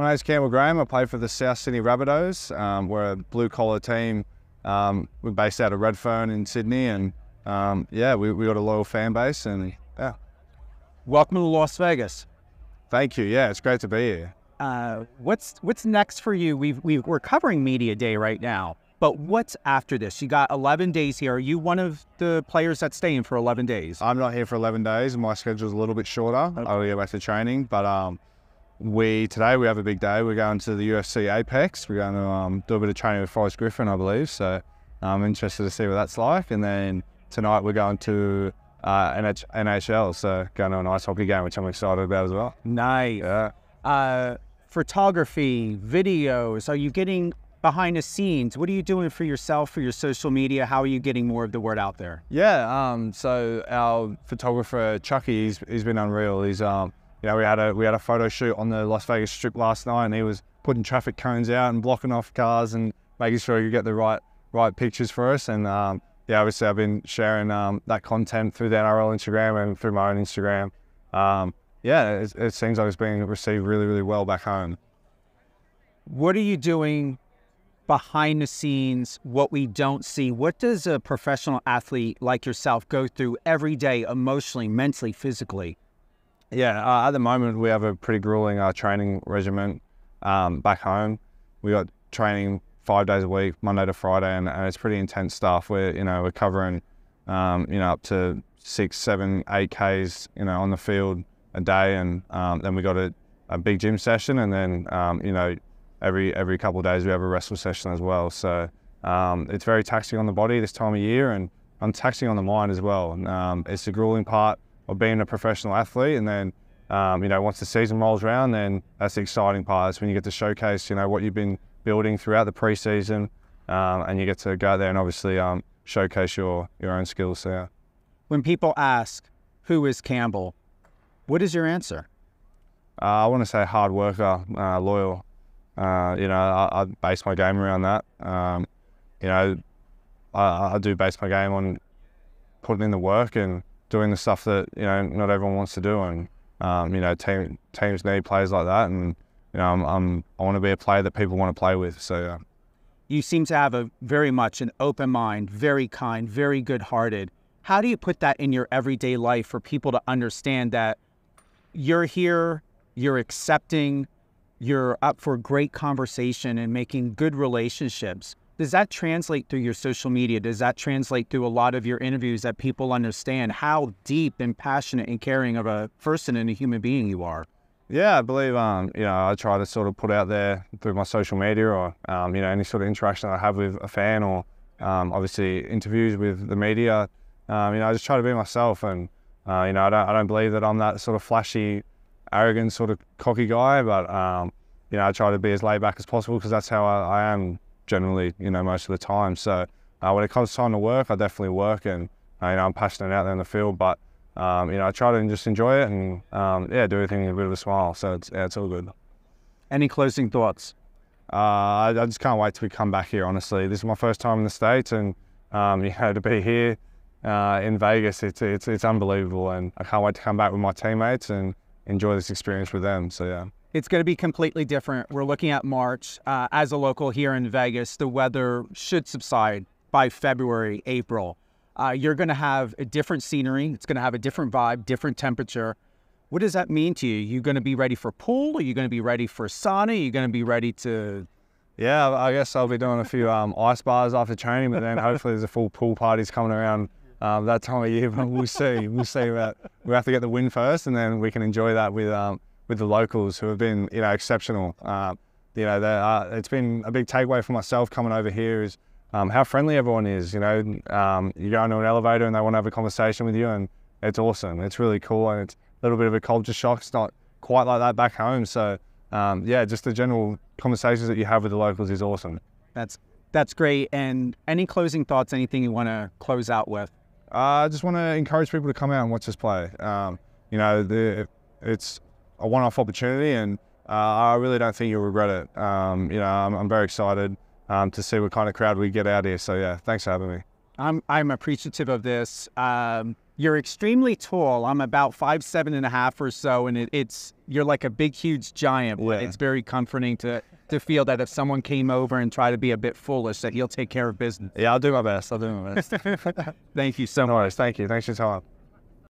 My name's Campbell Graham. I play for the South Sydney Rabbitohs. We're a blue-collar team. We're based out of Redfern in Sydney, and yeah, we got a loyal fan base, and yeah. Welcome to Las Vegas. Thank you. Yeah, it's great to be here. What's next for you? We're covering Media Day right now, but what's after this? You got 11 days here. Are you one of the players that's staying for 11 days? I'm not here for 11 days. My schedule's a little bit shorter. Okay. I'll go back to training, but today we have a big day. We're going to the UFC Apex. We're going to do a bit of training with Forrest Griffin, I believe. So I'm interested to see what that's like. And then tonight we're going to NHL, so going to an ice hockey game, which I'm excited about as well. Nice. Yeah. Photography, videos. Are you getting behind the scenes? What are you doing for yourself, for your social media? How are you getting more of the word out there? Yeah. So our photographer Chucky, he's been unreal. He's you know, we had a photo shoot on the Las Vegas Strip last night, and he was putting traffic cones out and blocking off cars and making sure you get the right pictures for us. And yeah, obviously I've been sharing that content through the NRL Instagram and through my own Instagram. Yeah, it seems like it's being received really, really well back home. What are you doing behind the scenes, what we don't see? What does a professional athlete like yourself go through every day, emotionally, mentally, physically? Yeah, at the moment we have a pretty grueling training regimen back home. We got training 5 days a week, Monday to Friday, and it's pretty intense stuff. We're covering up to 6, 7, 8 Ks on the field a day, and then we got a big gym session, and then every couple of days we have a wrestle session as well. So it's very taxing on the body this time of year, and taxing on the mind as well. It's the grueling part of being a professional athlete, and then once the season rolls around, then that's the exciting part. It's when you get to showcase what you've been building throughout the preseason, and you get to go out there and obviously showcase your own skills. So yeah. When people ask, who is Campbell, what is your answer? I want to say hard worker, loyal. I base my game around that. I do base my game on putting in the work and doing the stuff that not everyone wants to do, and teams need players like that, and I want to be a player that people want to play with. So yeah. You seem to have very much an open mind, very kind, very good-hearted. How do you put that in your everyday life for people to understand that you're here, you're accepting, you're up for great conversation and making good relationships? Does that translate through your social media? Does that translate through a lot of your interviews, that people understand how deep and passionate and caring of a person and a human being you are? Yeah, I believe, I try to sort of put out there through my social media, or, any sort of interaction I have with a fan, or obviously interviews with the media. I just try to be myself, and, I don't believe that I'm that sort of flashy, arrogant, sort of cocky guy, but, I try to be as laid back as possible, because that's how I am generally, most of the time. So when it comes time to work, I definitely work, and, I'm passionate out there in the field, but I try to just enjoy it, and do everything with a bit of a smile. So it's all good. Any closing thoughts? I just can't wait till we come back here, honestly. This is my first time in the States, and to be here in Vegas, it's unbelievable, and I can't wait to come back with my teammates and enjoy this experience with them. So yeah. It's going to be completely different. We're looking at March. As a local here in Vegas, the weather should subside by February, April. You're going to have a different scenery. It's going to have a different vibe, different temperature. What does that mean to you? You going to be ready for pool? Are you going to be ready for sauna? Are you going to be ready to... Yeah, I guess I'll be doing a few ice bars after training, but then hopefully there's a full pool parties coming around that time of year. But we'll see. We'll see. We have to get the win first, and then we can enjoy that with the locals, who have been exceptional. It's been a big takeaway for myself coming over here is how friendly everyone is. You go into an elevator and they want to have a conversation with you, and it's awesome. It's really cool, and it's a little bit of a culture shock. It's not quite like that back home. So just the general conversations that you have with the locals is awesome. That's great. And any closing thoughts? Anything you want to close out with? I just want to encourage people to come out and watch us play. It's a one-off opportunity, and I really don't think you'll regret it. I'm very excited to see what kind of crowd we get out here. So yeah, thanks for having me. I'm appreciative of this. You're extremely tall. I'm about 5'7.5" or so, and you're like a big, huge giant. Yeah. It's very comforting to feel that if someone came over and tried to be a bit foolish, that you'll take care of business. Yeah, I'll do my best. Thank you so much. No worries. Thank you. Thanks for your time.